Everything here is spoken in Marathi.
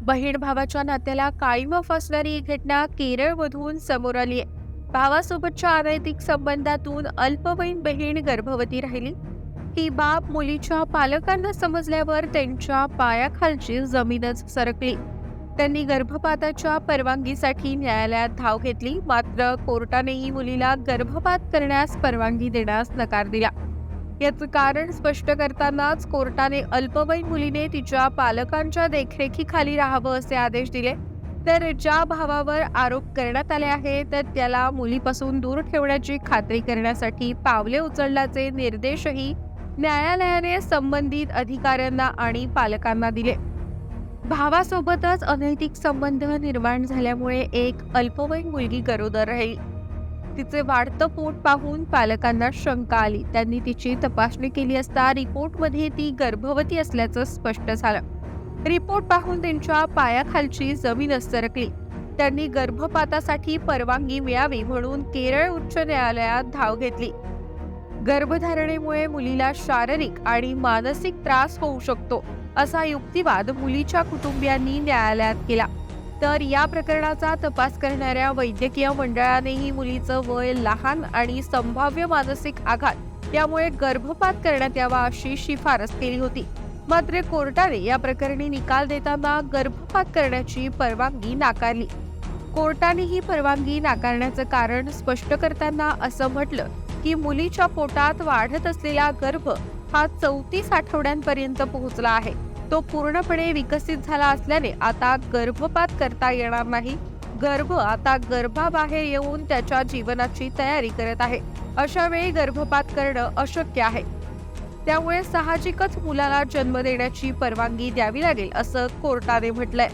बहीण भावाच्या नात्याला काळीमा फासणारी एक घटना केरळमधून समोर आली आहे. भावासोबतच्या अनैतिक संबंधातून अल्पवयीन बहीण गर्भवती राहिली. ही बाब मुलीच्या पालकांना समजल्यावर त्यांच्या पायाखालची जमीनच सरकली. त्यांनी गर्भपाताच्या परवानगीसाठी न्यायालयात धाव घेतली, मात्र कोर्टानेही मुलीला गर्भपात करण्यास परवानगी देण्यास नकार दिला. याचं कारण स्पष्ट करतानाच कोर्टाने अल्पवयीन मुलीने तिच्या पालकांच्या देखरेखीखाली राहावं असे आदेश दिले. तर ज्या भावावर आरोप करण्यात आले आहेत तर त्याला मुलीपासून दूर ठेवण्याची खात्री करण्यासाठी पावले उचलण्याचे निर्देशही न्यायालयाने संबंधित अधिकाऱ्यांना आणि पालकांना दिले. भावासोबतच अनैतिक संबंध निर्माण झाल्यामुळे एक अल्पवयीन मुलगी गरोदर राहिली. तिचे वाढतं पोट पाहून पालकांना शंका आली. त्यांनी तिची तपासणी केली असता रिपोर्टमध्ये ती गर्भवती असल्याचं स्पष्ट झालं. रिपोर्ट पाहून त्यांच्या पायाखालची जमीनच सरकली. त्यांनी गर्भपातासाठी परवानगी मिळावी म्हणून केरळ उच्च न्यायालयात धाव घेतली. गर्भधारणेमुळे मुलीला शारीरिक आणि मानसिक त्रास होऊ शकतो असा युक्तिवाद मुलीच्या कुटुंबियांनी न्यायालयात केला. तर या प्रकरणाचा तपास करणाऱ्या वैद्यकीय मंडळानेही मुलीचं वय लहान आणि संभाव्य मानसिक आघात यामुळे गर्भपात करण्यात यावा अशी शिफारस केली होती. मात्र कोर्टाने या प्रकरणी निकाल देताना गर्भपात करण्याची परवानगी नाकारली. कोर्टाने ही परवानगी नाकारण्याचं कारण स्पष्ट करताना असं म्हटलं की मुलीच्या पोटात वाढत असलेला गर्भ हा 34 आठवड्यांपर्यंत पोहोचला आहे. तो पूर्णपणे विकसित झाला असल्याने आता गर्भपात करता येणार नाही. गर्भ आता गर्भाबाहेर येऊन त्याच्या जीवनाची तयारी करत आहे. अशा वेळी गर्भपात करणं अशक्य आहे. त्यामुळे साहजिकच मुलाला जन्म देण्याची परवानगी द्यावी लागेल असं कोर्टाने म्हटलंय.